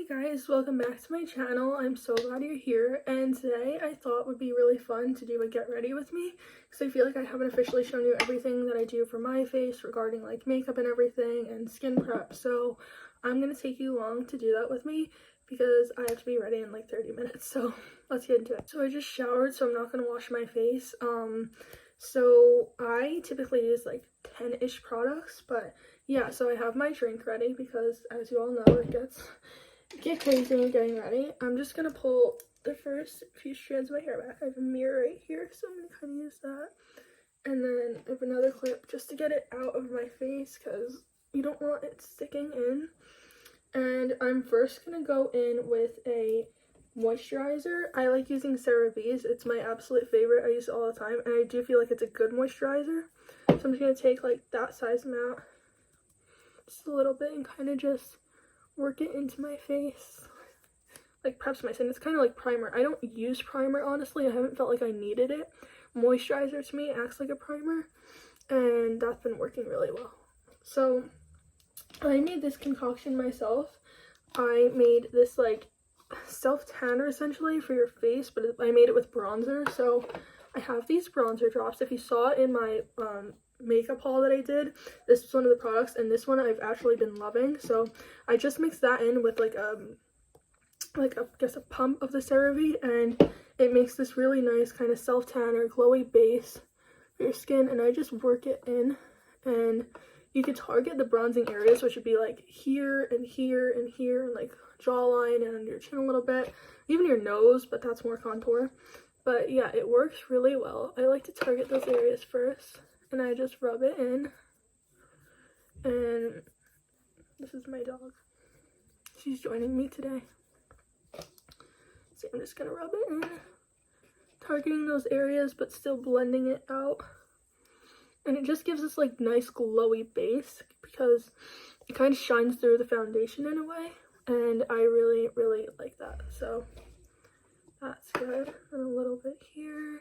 Hey guys, welcome back to my channel. I'm so glad you're here, and today I thought it would be really fun to do a get ready with me because I feel like I haven't officially shown you everything that I do for my face regarding like makeup and everything and skin prep, so I'm gonna take you along to do that with me because I have to be ready in like 30 minutes, so let's get into it. So I just showered, so I'm not gonna wash my face. So I typically use like 10-ish products, but yeah, so I have my drink ready because as you all know, it get crazy when getting ready. I'm just gonna pull the first few strands of my hair back. I have a mirror right here, so I'm gonna kind of use that. And then I have another clip just to get it out of my face because you don't want it sticking in. And I'm first gonna go in with a moisturizer. I like using CeraVe's. It's my absolute favorite. I use it all the time, and I do feel like it's a good moisturizer. So I'm just gonna take like that size amount, just a little bit, and kind of just work it into my face, like preps my skin. It's kind of like primer. I don't use primer, honestly. I haven't felt like I needed it. Moisturizer to me acts like a primer, and that's been working really well. So I made this concoction myself. I made this like self tanner essentially for your face, but I made it with bronzer. So I have these bronzer drops. If you saw it in my makeup haul that I did, this was one of the products, and this one I've actually been loving. So I just mixed that in with like I guess a pump of the CeraVe, and it makes this really nice kind of self tanner glowy base for your skin. And I just work it in, and you could target the bronzing areas, which would be like here and here and here, and like jawline and your chin a little bit, even your nose, but that's more contour. But yeah, it works really well. I like to target those areas first, and I just rub it in. And this is my dog. She's joining me today. So I'm just gonna rub it in, targeting those areas but still blending it out. And it just gives this like nice glowy base because it kind of shines through the foundation in a way, and I really like that. So that's good. And a little bit here,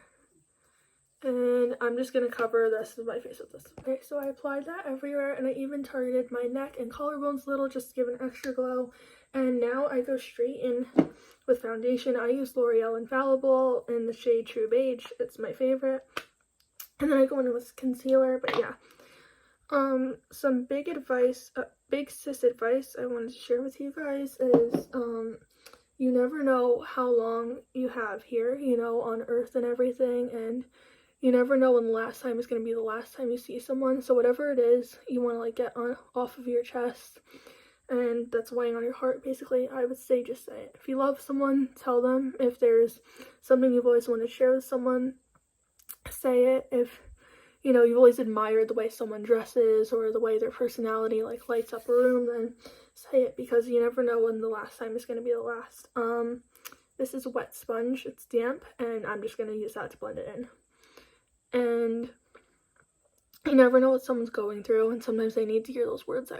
and I'm just gonna cover the rest of my face with this. Okay, so I applied that everywhere, and I even targeted my neck and collarbones a little just to give an extra glow. And now I go straight in with foundation. I use L'Oreal Infallible in the shade True Beige. It's my favorite. And then I go in with concealer. But yeah, some big advice, big sis advice I wanted to share with you guys is you never know how long you have here, you know, on earth and everything, and you never know when the last time is going to be the last time you see someone. So whatever it is you want to like get off of your chest and that's weighing on your heart, basically, I would say just say it. If you love someone, tell them. If there's something you've always wanted to share with someone, say it. If you know you've always admired the way someone dresses or the way their personality like lights up a room, then say it, because you never know when the last time is going to be the last. This is a wet sponge. It's damp, and I'm just going to use that to blend it in. And you never know what someone's going through, and sometimes they need to hear those words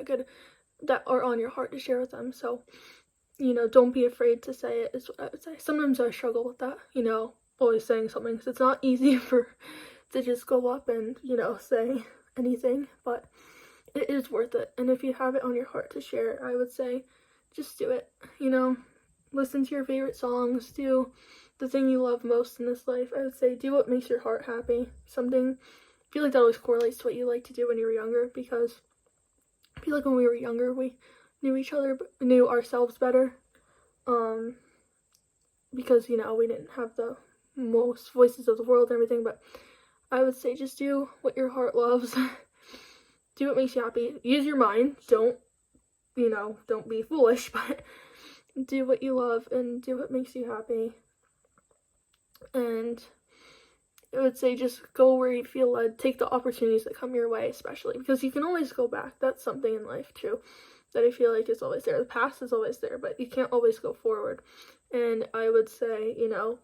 that are on your heart to share with them. So, you know, don't be afraid to say it, is what I would say. Sometimes I struggle with that, you know, always saying something, because it's not easy to just go up and, you know, say anything, but it is worth it. And if you have it on your heart to share, I would say just do it. You know, listen to your favorite songs, do the thing you love most in this life. I would say do what makes your heart happy. Something, I feel like that always correlates to what you like to do when you were younger, because I feel like when we were younger we knew ourselves better, because, you know, we didn't have the most voices of the world and everything. But I would say just do what your heart loves. Do what makes you happy. Use your mind. Don't be foolish, but do what you love and do what makes you happy. And I would say just go where you feel led. Take the opportunities that come your way, especially because you can always go back. That's something in life too that I feel like is always there. The past is always there, but you can't always go forward. And I would say, you know,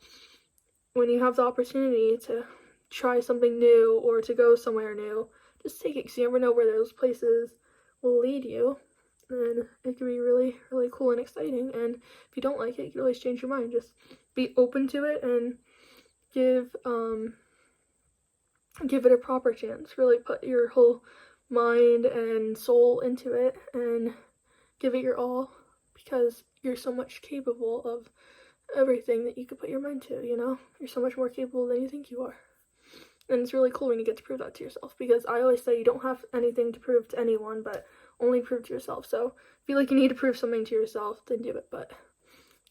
when you have the opportunity to try something new or to go somewhere new, just take it, because you never know where those places will lead you, and it can be really cool and exciting. And if you don't like it, you can always change your mind. Just be open to it and give it a proper chance. Really put your whole mind and soul into it and give it your all, because you're so much capable of everything that you could put your mind to, you know? You're so much more capable than you think you are. And it's really cool when you get to prove that to yourself, because I always say you don't have anything to prove to anyone, but only prove to yourself. So if you feel like you need to prove something to yourself, then do it. But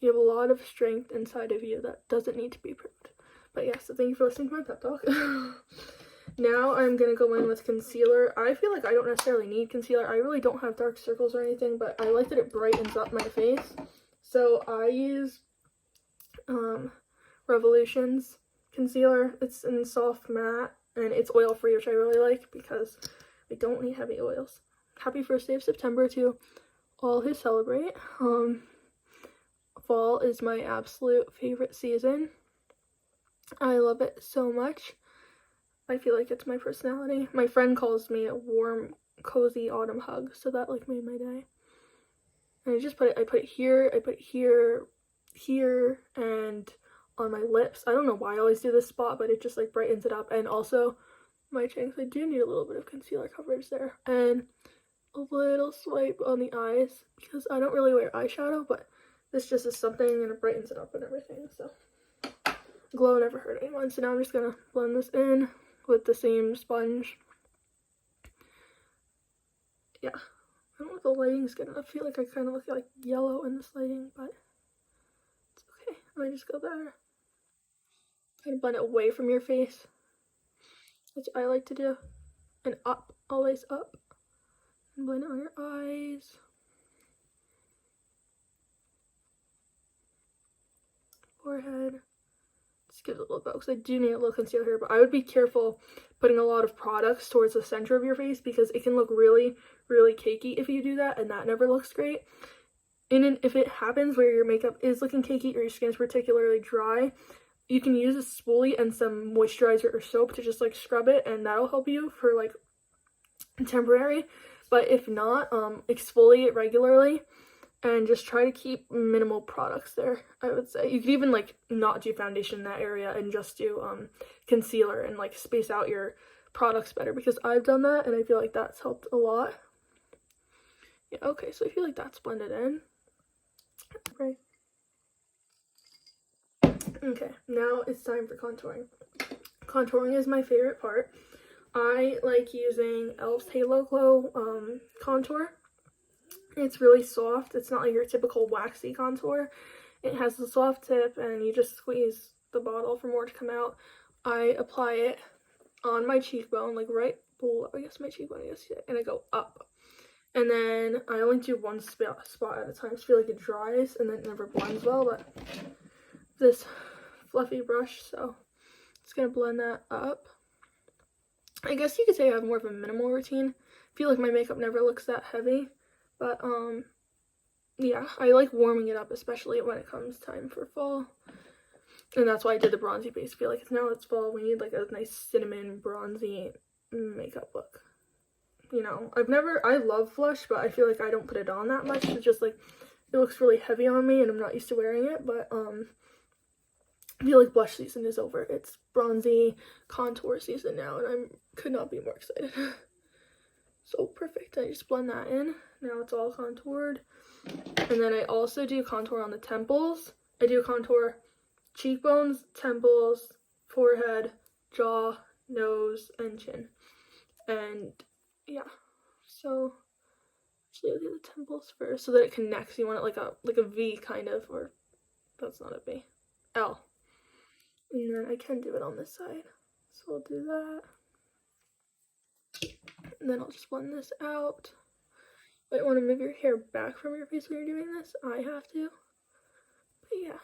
you have a lot of strength inside of you that doesn't need to be proved. But yeah, so thank you for listening to my pep talk. Now I'm going to go in with concealer. I feel like I don't necessarily need concealer. I really don't have dark circles or anything, but I like that it brightens up my face. So I use Revolution's concealer. It's in soft matte, and it's oil free, which I really like because I don't need heavy oils. Happy first day of September to all who celebrate. Fall is my absolute favorite season. I love it so much. I feel like it's my personality. My friend calls me a warm, cozy autumn hug, so that like made my day. And I just put it here, I put it here, and on my lips. I don't know why I always do this spot, but it just like brightens it up. And also my chin, I do need a little bit of concealer coverage there. And a little swipe on the eyes, because I don't really wear eyeshadow, but this just is something, and it brightens it up and everything. So glow never hurt anyone. So now I'm just gonna blend this in with the same sponge. Yeah, I don't know if the lighting's good enough. I feel like I kind of look like yellow in this lighting, but it's okay. I just go there. Kind of blend it away from your face, which I like to do, and up, always up, and blend it on your eyes, forehead. Just give it a little bit, because I do need a little concealer here, but I would be careful putting a lot of products towards the center of your face, because it can look really, really cakey if you do that, and that never looks great. And if it happens where your makeup is looking cakey or your skin is particularly dry, you can use a spoolie and some moisturizer or soap to just like scrub it, and that'll help you for like temporary. But if not, exfoliate regularly and just try to keep minimal products there, I would say. You could even like not do foundation in that area and just do concealer and like space out your products better, because I've done that and I feel like that's helped a lot. Yeah, okay, so I feel like that's blended in. Right. Okay, now it's time for contouring. Contouring is my favorite part. I like using e.l.f.'s Halo Glow contour. It's really soft. It's not like your typical waxy contour. It has a soft tip, and you just squeeze the bottle for more to come out. I apply it on my cheekbone, like right below, I guess my cheekbone, and I go up. And then I only do one spot at a time. I just feel like it dries and then it never blends well, but this fluffy brush, so it's gonna blend that up. I guess you could say I have more of a minimal routine. I feel like my makeup never looks that heavy, but yeah, I like warming it up, especially when it comes time for fall. And that's why I did the bronzy base. I feel like now it's fall, we need like a nice cinnamon bronzy makeup look. You know, I love blush, but I feel like I don't put it on that much. It's just like, it looks really heavy on me and I'm not used to wearing it, but I feel like blush season is over. It's bronzy contour season now, and I could not be more excited. So perfect. I just blend that in. Now it's all contoured. And then I also do contour on the temples. I do contour cheekbones, temples, forehead, jaw, nose, and chin. And yeah, so actually I'll do the temples first so that it connects. You want it like a V kind of, or that's not a V, L. And then I can do it on this side, so I'll do that. And then I'll just blend this out. You might want to move your hair back from your face when you're doing this. I have to. But yeah.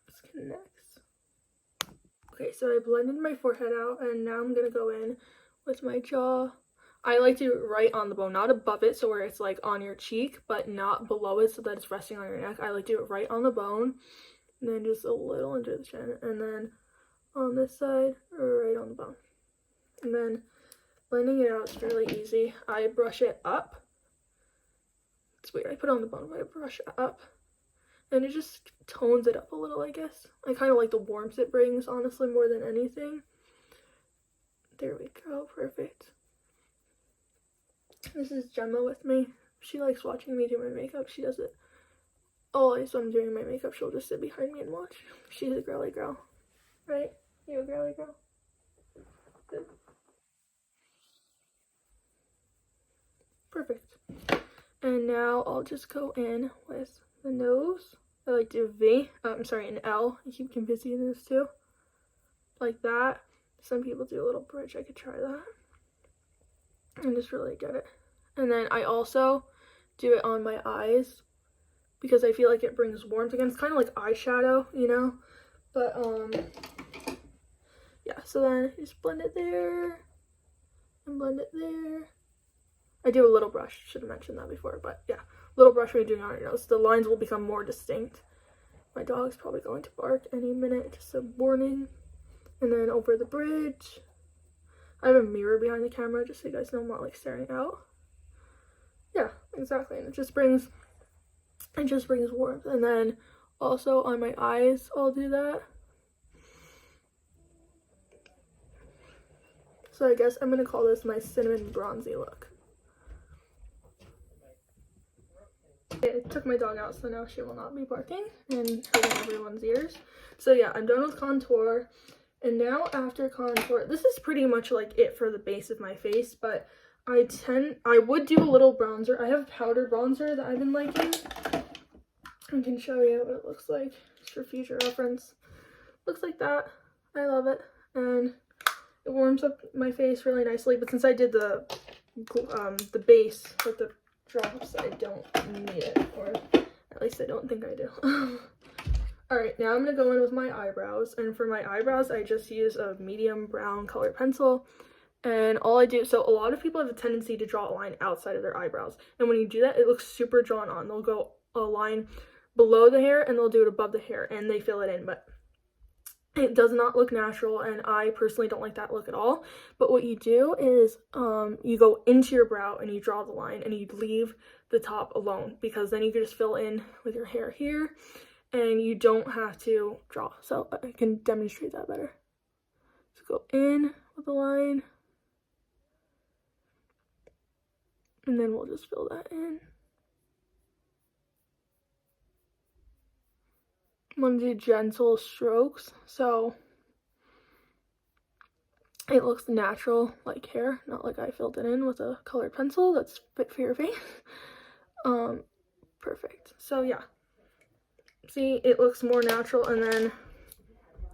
This connects. Okay, so I blended my forehead out, and now I'm going to go in with my jaw. I like to do it right on the bone, not above it, so where it's like on your cheek, but not below it so that it's resting on your neck. I like to do it right on the bone, and then just a little under the chin, and then on this side, right on the bone. And then blending it out is really easy. I brush it up. It's weird. I put it on the bone, but I brush it up. And it just tones it up a little, I guess. I kind of like the warmth it brings, honestly, more than anything. There we go. Perfect. This is Gemma with me She likes watching me do my makeup. She does it always when I'm doing my makeup. She'll just sit behind me and watch. She's a girly girl, right? You a girly girl? Good. Perfect. And now I'll just go in with the nose. I like to do a V. I'm sorry, an L. I keep confusing this too. Like that. Some people do a little bridge. I could try that. And just really get it. And then I also do it on my eyes because I feel like it brings warmth again. It's kind of like eyeshadow, you know? But, yeah. So then just blend it there. And blend it there. I do a little brush. Should have mentioned that before. But, yeah. Little brush when you're doing it on your nose. The lines will become more distinct. My dog's probably going to bark any minute. Just a warning. And then over the bridge. I have a mirror behind the camera just so you guys know I'm not like staring out. Yeah, exactly. And it just brings warmth. And then also on my eyes I'll do that. So I guess I'm gonna call this my cinnamon bronzy look. I took my dog out, so now she will not be barking and hurting everyone's ears. So yeah, I'm done with contour. And now after contour, this is pretty much like it for the base of my face, but I would do a little bronzer. I have powder bronzer that I've been liking. I can show you what it looks like just for future reference. Looks like that. I love it. And it warms up my face really nicely, but since I did the base with the drops, I don't need it, or at least I don't think I do. Alright, now I'm going to go in with my eyebrows, and for my eyebrows, I just use a medium brown colored pencil, and all I do, so a lot of people have a tendency to draw a line outside of their eyebrows, and when you do that, it looks super drawn on. They'll go a line below the hair, and they'll do it above the hair, and they fill it in, but it does not look natural, and I personally don't like that look at all. But what you do is you go into your brow, and you draw the line, and you leave the top alone, because then you can just fill in with your hair here, and you don't have to draw. So I can demonstrate that better. So go in with the line, and then we'll just fill that in. I'm going to do gentle strokes, so it looks natural like hair, not like I filled it in with a colored pencil that's fit for your face. Perfect. So yeah. See, it looks more natural, and then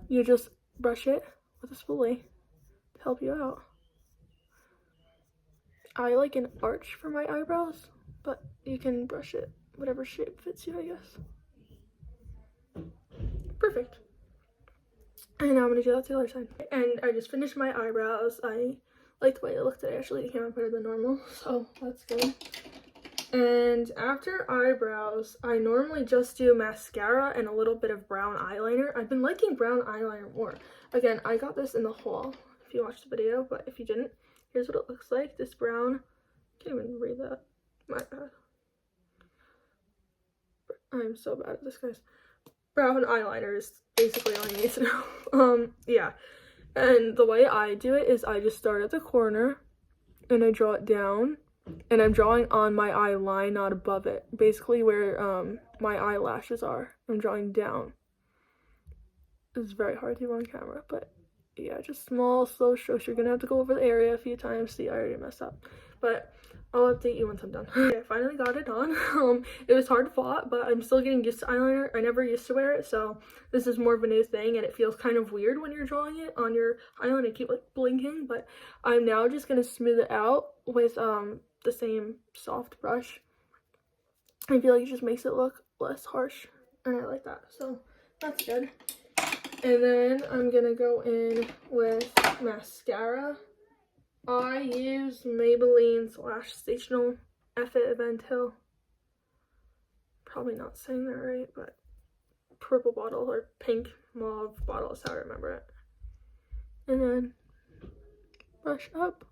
you just brush it with a spoolie to help you out. I like an arch for my eyebrows, but you can brush it whatever shape fits you, I guess. Perfect. And now I'm going to do that to the other side. And I just finished my eyebrows. I like the way it looked today. Actually, it came out better than normal, so that's good. And after eyebrows, I normally just do mascara and a little bit of brown eyeliner. I've been liking brown eyeliner more. Again, I got this in the haul if you watched the video, but if you didn't, here's what it looks like. This brown, can't even read that. My bad. I'm so bad at this, guys. Brown eyeliner is basically all you need to know. Yeah. And the way I do it is I just start at the corner and I draw it down. And I'm drawing on my eye line, not above it. Basically where my eyelashes are. I'm drawing down. It's very hard to do on camera, but yeah, just small, slow strokes. You're gonna have to go over the area a few times. See, I already messed up. But I'll update you once I'm done. Okay, I finally got it on. It was hard fought, but I'm still getting used to eyeliner. I never used to wear it, so this is more of a new thing, and it feels kind of weird when you're drawing it on your eyeliner and keep like blinking. But I'm now just gonna smooth it out with the same soft brush. I feel like it just makes it look less harsh, and I like that, so that's good. And then I'm gonna go in with mascara. I use Maybelline's Lash Sensational Effet Event Hill. Probably not saying that right, but purple bottle or pink mauve bottle is how I remember it. And then brush up.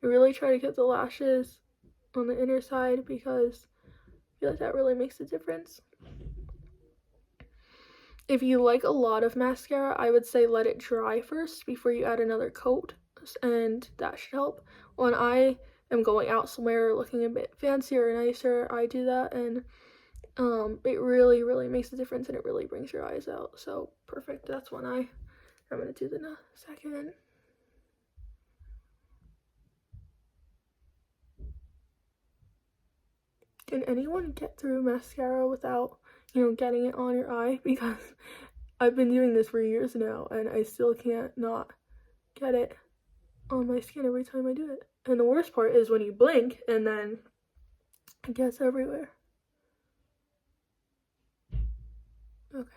I really try to get the lashes on the inner side because I feel like that really makes a difference. If you like a lot of mascara, I would say let it dry first before you add another coat, and that should help. When I am going out somewhere looking a bit fancier or nicer, I do that, and it really, really makes a difference, and it really brings your eyes out. So perfect. That's one eye. I'm gonna do the second. Can anyone get through mascara without, getting it on your eye? Because I've been doing this for years now, and I still can't not get it on my skin every time I do it. And the worst part is when you blink, and then it gets everywhere. Okay.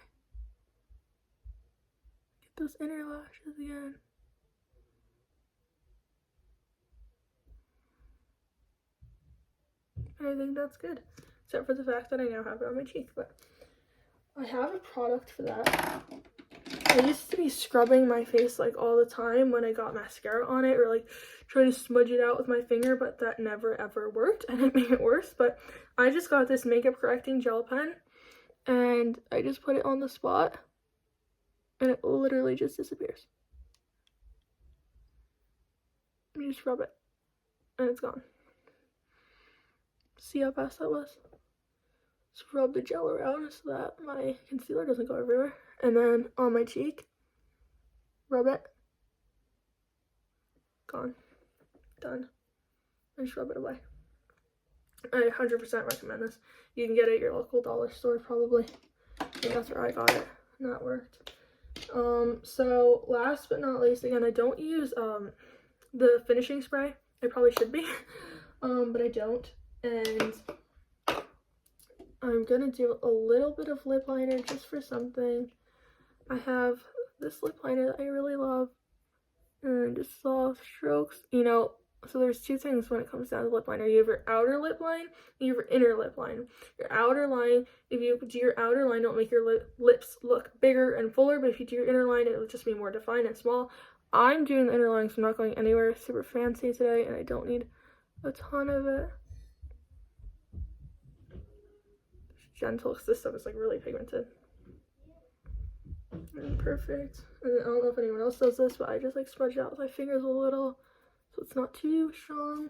Get those inner lashes again. And I think that's good, except for the fact that I now have it on my cheek. But I have a product for that. I used to be scrubbing my face like all the time when I got mascara on it, or like trying to smudge it out with my finger, but that never ever worked, and it made it worse. But I just got this makeup correcting gel pen, and I just put it on the spot, and it literally just disappears. You just rub it, and it's gone. See how fast that was? Just rub the gel around so that my concealer doesn't go everywhere. And then on my cheek, rub it. Gone. Done. And just rub it away. I 100% recommend this. You can get it at your local dollar store probably. I think that's where I got it. And that worked. So last but not least, again, I don't use the finishing spray. I probably should be. But I don't. And I'm gonna do a little bit of lip liner just for something. I have this lip liner that I really love, and just soft strokes. So there's two things when it comes down to lip liner. You have your outer lip line, and you have your inner lip line. Your outer line, if you do your outer line, it'll make your lips look bigger and fuller, but if you do your inner line, it'll just be more defined and small. I'm doing the inner line, so I'm not going anywhere super fancy today, and I don't need a ton of it. Gentle, because this stuff is like really pigmented. And perfect. And I don't know if anyone else does this, but I just like smudge it out with my fingers a little so it's not too strong.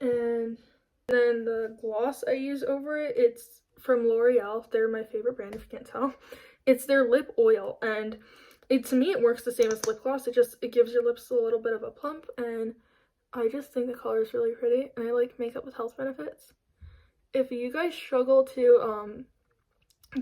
And then the gloss I use over it, it's from L'Oreal. They're my favorite brand, if you can't tell. It's their lip oil, and to me it works the same as lip gloss. It gives your lips a little bit of a plump, and I just think the color is really pretty, and I like makeup with health benefits. If you guys struggle to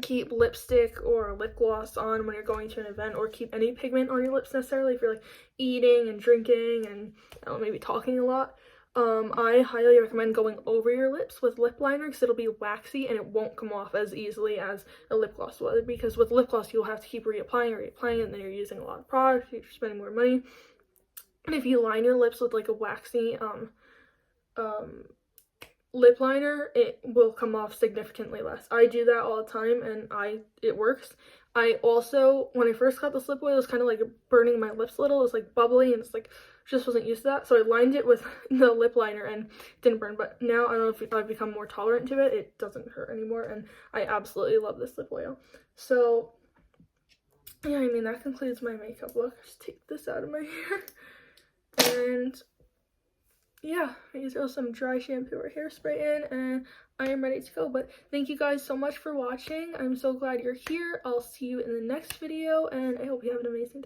keep lipstick or lip gloss on when you're going to an event, or keep any pigment on your lips necessarily, if you're like eating and drinking and maybe talking a lot, I highly recommend going over your lips with lip liner, because it'll be waxy and it won't come off as easily as a lip gloss would. Because with lip gloss, you'll have to keep reapplying, and then you're using a lot of product, you're spending more money. And if you line your lips with like a waxy lip liner, it will come off significantly less. I do that all the time, and it works. I also, when I first got this lip oil, it was kind of like burning my lips a little. It was like bubbly, and it's like, just wasn't used to that. So I lined it with the lip liner and it didn't burn. But now, I don't know if I've become more tolerant to it. It doesn't hurt anymore, and I absolutely love this lip oil. So yeah, I mean, that concludes my makeup look. Just take this out of my hair. And yeah, I throw some dry shampoo or hairspray in, and I am ready to go. But thank you guys so much for watching. I'm so glad you're here. I'll see you in the next video, and I hope you have an amazing day.